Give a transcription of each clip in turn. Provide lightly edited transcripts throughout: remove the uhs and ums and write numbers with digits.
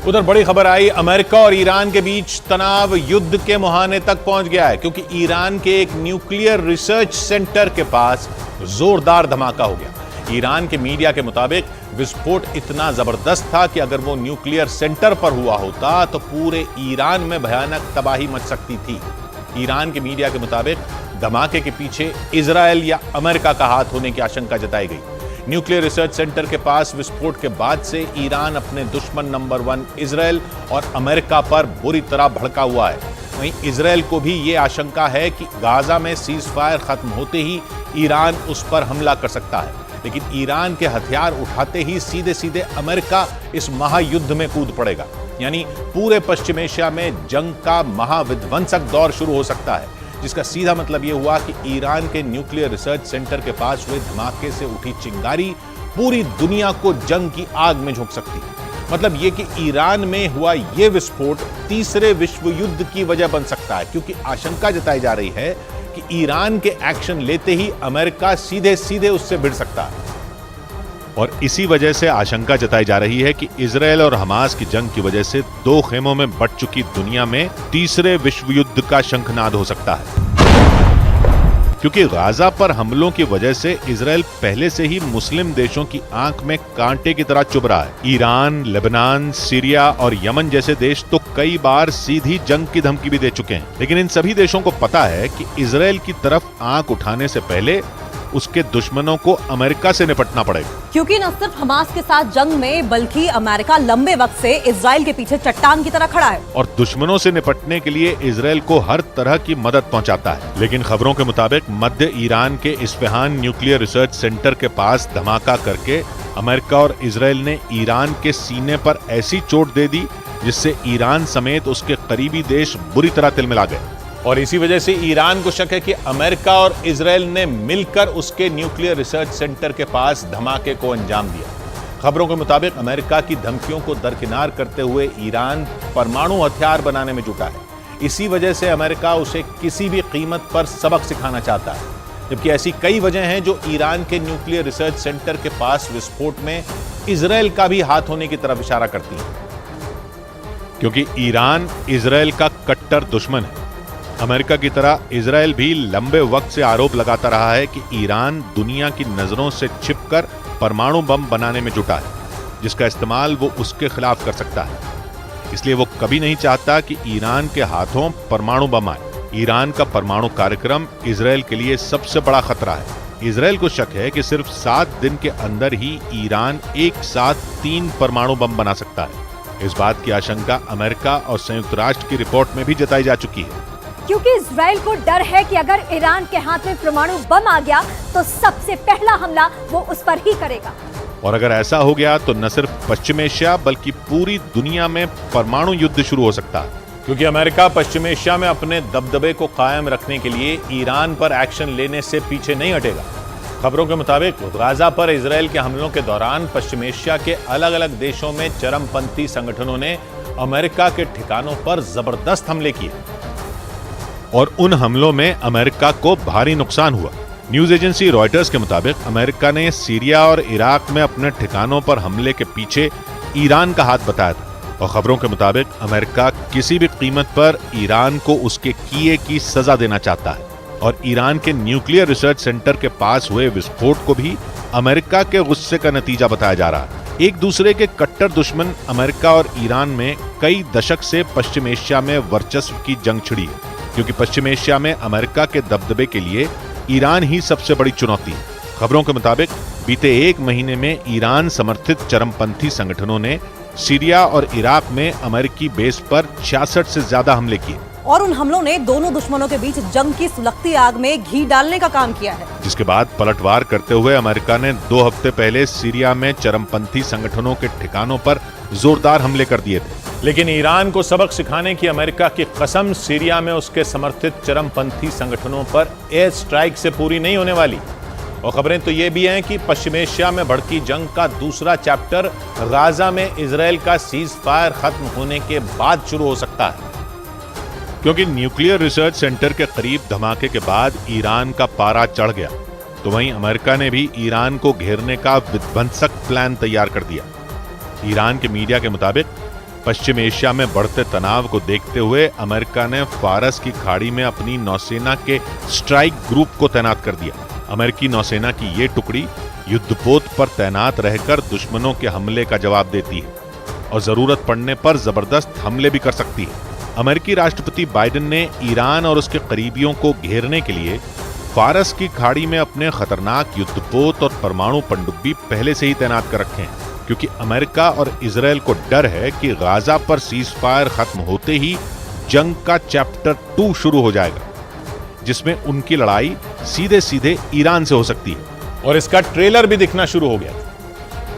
उधर बड़ी खबर आई, अमेरिका और ईरान के बीच तनाव युद्ध के मुहाने तक पहुंच गया है, क्योंकि ईरान के एक न्यूक्लियर रिसर्च सेंटर के पास जोरदार धमाका हो गया। ईरान के मीडिया के मुताबिक विस्फोट इतना जबरदस्त था कि अगर वो न्यूक्लियर सेंटर पर हुआ होता तो पूरे ईरान में भयानक तबाही मच सकती थी। ईरान के मीडिया के मुताबिक धमाके के पीछे इजराइल या अमेरिका का हाथ होने की आशंका जताई गई। न्यूक्लियर रिसर्च सेंटर के पास विस्फोट के बाद से ईरान अपने दुश्मन नंबर 1 इजराइल और अमेरिका पर बुरी तरह भड़का हुआ है। वहीं इजराइल को भी ये आशंका है कि गाजा में सीज फायर खत्म होते ही ईरान उस पर हमला कर सकता है, लेकिन ईरान के हथियार उठाते ही सीधे सीधे अमेरिका इस महायुद्ध में कूद पड़ेगा। यानी पूरे पश्चिम एशिया में जंग का महाविध्वंसक दौर शुरू हो सकता है, जिसका सीधा मतलब यह हुआ कि ईरान के न्यूक्लियर रिसर्च सेंटर के पास हुए धमाके से उठी चिंगारी पूरी दुनिया को जंग की आग में झोंक सकती है। मतलब यह कि ईरान में हुआ यह विस्फोट तीसरे विश्व युद्ध की वजह बन सकता है, क्योंकि आशंका जताई जा रही है कि ईरान के एक्शन लेते ही अमेरिका सीधे सीधे उससे भिड़ सकता है। और इसी वजह से आशंका जताई जा रही है कि इजराइल और हमास की जंग की वजह से दो खेमों में बंट चुकी दुनिया में तीसरे विश्व युद्ध का शंखनाद हो सकता है, क्योंकि गाजा पर हमलों की वजह से इजराइल पहले से ही मुस्लिम देशों की आंख में कांटे की तरह चुभ रहा है। ईरान, लेबनान, सीरिया और यमन जैसे देश तो कई बार सीधी जंग की धमकी भी दे चुके हैं, लेकिन इन सभी देशों को पता है कि इजराइल की तरफ आंख उठाने से पहले उसके दुश्मनों को अमेरिका से निपटना पड़ेगा। क्योंकि न सिर्फ हमास के साथ जंग में, बल्कि अमेरिका लंबे वक्त से इजराइल के पीछे चट्टान की तरह खड़ा है और दुश्मनों से निपटने के लिए इजराइल को हर तरह की मदद पहुंचाता है। लेकिन खबरों के मुताबिक मध्य ईरान के इस्फहान न्यूक्लियर रिसर्च सेंटर के पास धमाका करके अमेरिका और इजराइल ने ईरान के सीने पर ऐसी चोट दे दी जिससे ईरान समेत उसके करीबी देश बुरी तरह तिलमिला गए। और इसी वजह से ईरान को शक है कि अमेरिका और इजराइल ने मिलकर उसके न्यूक्लियर रिसर्च सेंटर के पास धमाके को अंजाम दिया। खबरों के मुताबिक अमेरिका की धमकियों को दरकिनार करते हुए ईरान परमाणु हथियार बनाने में जुटा है। इसी वजह से अमेरिका उसे किसी भी कीमत पर सबक सिखाना चाहता है, जबकि ऐसी कई वजह हैं जो ईरान के न्यूक्लियर रिसर्च सेंटर के पास विस्फोट में इजराइल का भी हाथ होने की तरफ इशारा करती है, क्योंकि ईरान इजराइल का कट्टर दुश्मन है। अमेरिका की तरह इजराइल भी लंबे वक्त से आरोप लगाता रहा है कि ईरान दुनिया की नजरों से छिपकर परमाणु बम बनाने में जुटा है, जिसका इस्तेमाल वो उसके खिलाफ कर सकता है। इसलिए वो कभी नहीं चाहता कि ईरान के हाथों परमाणु बम आए। ईरान का परमाणु कार्यक्रम इजराइल के लिए सबसे बड़ा खतरा है। इजराइल को शक है कि सिर्फ 7 दिन के अंदर ही ईरान एक साथ 3 परमाणु बम बना सकता है। इस बात की आशंका अमेरिका और संयुक्त राष्ट्र की रिपोर्ट में भी जताई जा चुकी है, क्योंकि इजराइल को डर है कि अगर ईरान के हाथ में परमाणु बम आ गया तो सबसे पहला हमला वो उस पर ही करेगा। और अगर ऐसा हो गया तो न सिर्फ पश्चिम एशिया बल्कि पूरी दुनिया में परमाणु युद्ध शुरू हो सकता है, क्योंकि अमेरिका पश्चिम एशिया में अपने दबदबे को कायम रखने के लिए ईरान पर एक्शन लेने से पीछे नहीं हटेगा। खबरों के मुताबिक गाजा पर इजराइल के हमलों के दौरान पश्चिम एशिया के अलग अलग देशों में चरमपंथी संगठनों ने अमेरिका के ठिकानों पर जबरदस्त हमले किए और उन हमलों में अमेरिका को भारी नुकसान हुआ। न्यूज एजेंसी रॉयटर्स के मुताबिक अमेरिका ने सीरिया और इराक में अपने ठिकानों पर हमले के पीछे ईरान का हाथ बताया था और खबरों के मुताबिक अमेरिका किसी भी कीमत पर ईरान को उसके किए की सजा देना चाहता है और ईरान के न्यूक्लियर रिसर्च सेंटर के पास हुए विस्फोट को भी अमेरिका के गुस्से का नतीजा बताया जा रहा है। एक दूसरे के कट्टर दुश्मन अमेरिका और ईरान में कई दशक से पश्चिम एशिया में वर्चस्व की जंग छिड़ी है, क्योंकि पश्चिम एशिया में अमेरिका के दबदबे के लिए ईरान ही सबसे बड़ी चुनौती है। खबरों के मुताबिक बीते 1 महीने में ईरान समर्थित चरमपंथी संगठनों ने सीरिया और इराक में अमेरिकी बेस पर 66 से ज्यादा हमले किए और उन हमलों ने दोनों दुश्मनों के बीच जंग की सुलगती आग में घी डालने का काम किया है, जिसके बाद पलटवार करते हुए अमेरिका ने 2 हफ्ते पहले सीरिया में चरमपंथी संगठनों के ठिकानों पर जोरदार हमले कर दिए थे। लेकिन ईरान को सबक सिखाने की अमेरिका की कसम सीरिया में उसके समर्थित चरमपंथी संगठनों पर एयर स्ट्राइक से पूरी नहीं होने वाली। और खबरें तो ये भी हैं कि पश्चिम एशिया में भड़की जंग का दूसरा चैप्टर गाजा में इजराइल का सीज फायर खत्म होने के बाद शुरू हो सकता है, क्योंकि न्यूक्लियर रिसर्च सेंटर के करीब धमाके के बाद ईरान का पारा चढ़ गया, तो वहीं अमेरिका ने भी ईरान को घेरने का विध्वंसक प्लान तैयार कर दिया। ईरान के मीडिया के मुताबिक पश्चिम एशिया में बढ़ते तनाव को देखते हुए अमेरिका ने फारस की खाड़ी में अपनी नौसेना के स्ट्राइक ग्रुप को तैनात कर दिया। अमेरिकी नौसेना की ये टुकड़ी युद्धपोत पर तैनात रहकर दुश्मनों के हमले का जवाब देती है और जरूरत पड़ने पर जबरदस्त हमले भी कर सकती है। अमेरिकी राष्ट्रपति बाइडेन ने ईरान और उसके करीबियों को घेरने के लिए फारस की खाड़ी में अपने खतरनाक युद्धपोत और परमाणु पनडुब्बी पहले से ही तैनात कर रखे हैं, क्योंकि अमेरिका और इजरायल को डर है कि गाजा पर सीज फायर खत्म होते ही जंग का चैप्टर 2 शुरू हो जाएगा, जिसमें उनकी लड़ाई सीधे सीधे ईरान से हो सकती है। और इसका ट्रेलर भी दिखना शुरू हो गया।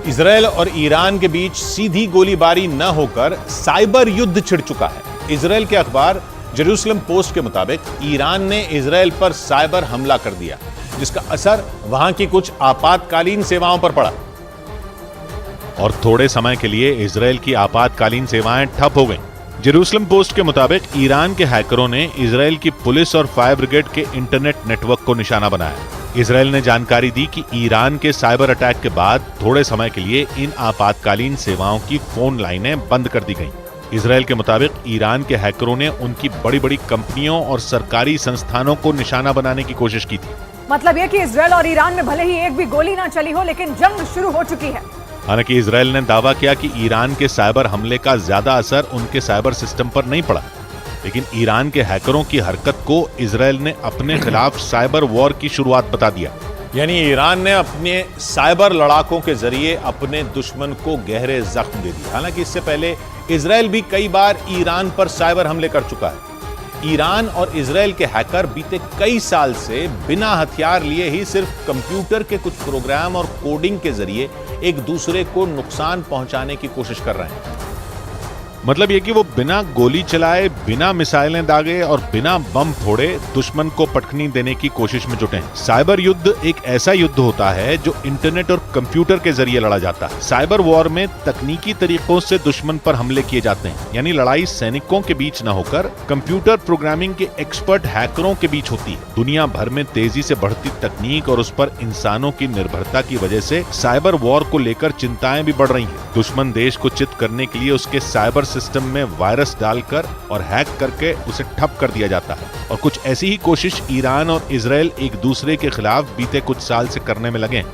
इजरायल और ईरान के बीच सीधी गोलीबारी न होकर साइबर युद्ध छिड़ चुका है। इजरायल के अखबार जेरूसलम पोस्ट के मुताबिक ईरान ने इजरायल पर साइबर हमला कर दिया, जिसका असर वहां की कुछ आपातकालीन सेवाओं पर पड़ा और थोड़े समय के लिए इजरायल की आपातकालीन सेवाएं ठप हो गईं। जेरूसलम पोस्ट के मुताबिक ईरान के हैकरों ने इजरायल की पुलिस और फायर ब्रिगेड के इंटरनेट नेटवर्क को निशाना बनाया। इजरायल ने जानकारी दी कि ईरान के साइबर अटैक के बाद थोड़े समय के लिए इन आपातकालीन सेवाओं की फोन लाइनें बंद कर दी गईं। इजरायल के मुताबिक ईरान के हैकरों ने उनकी बड़ी बड़ी कंपनियों और सरकारी संस्थानों को निशाना बनाने की कोशिश की थी। मतलब यह कि इजरायल और ईरान में भले ही एक भी गोली ना चली हो, लेकिन जंग शुरू हो चुकी है। हालांकि इजरायल ने दावा किया कि ईरान के साइबर हमले का ज्यादा असर उनके साइबर सिस्टम पर नहीं पड़ा, लेकिन ईरान के हैकरों की हरकत को इजरायल ने अपने खिलाफ साइबर वॉर की शुरुआत बता दिया। यानी ईरान ने अपने साइबर लड़ाकों के जरिए अपने दुश्मन को गहरे जख्म दे दिए। हालांकि इससे पहले इजरायल भी कई बार ईरान पर साइबर हमले कर चुका है। ईरान और इजरायल के हैकर बीते कई साल से बिना हथियार लिए ही सिर्फ कंप्यूटर के कुछ प्रोग्राम और कोडिंग के जरिए एक दूसरे को नुकसान पहुंचाने की कोशिश कर रहे हैं। मतलब यह कि वो बिना गोली चलाए, बिना मिसाइलें दागे और बिना बम फोड़े दुश्मन को पटखनी देने की कोशिश में जुटे हैं। साइबर युद्ध एक ऐसा युद्ध होता है जो इंटरनेट और कंप्यूटर के जरिए लड़ा जाता है। साइबर वॉर में तकनीकी तरीकों से दुश्मन पर हमले किए जाते हैं, यानी लड़ाई सैनिकों के बीच न होकर कंप्यूटर प्रोग्रामिंग के एक्सपर्ट हैकरों के बीच होती है। दुनिया भर में तेजी से बढ़ती तकनीक और उस पर इंसानों की निर्भरता की वजह से साइबर वॉर को लेकर चिंताएं भी बढ़ रही हैं। दुश्मन देश को चित करने के लिए उसके साइबर सिस्टम में वायरस डालकर और हैक करके उसे ठप कर दिया जाता है। और कुछ ऐसी ही कोशिश ईरान और इजरायल एक दूसरे के खिलाफ बीते कुछ साल से करने में लगे हैं।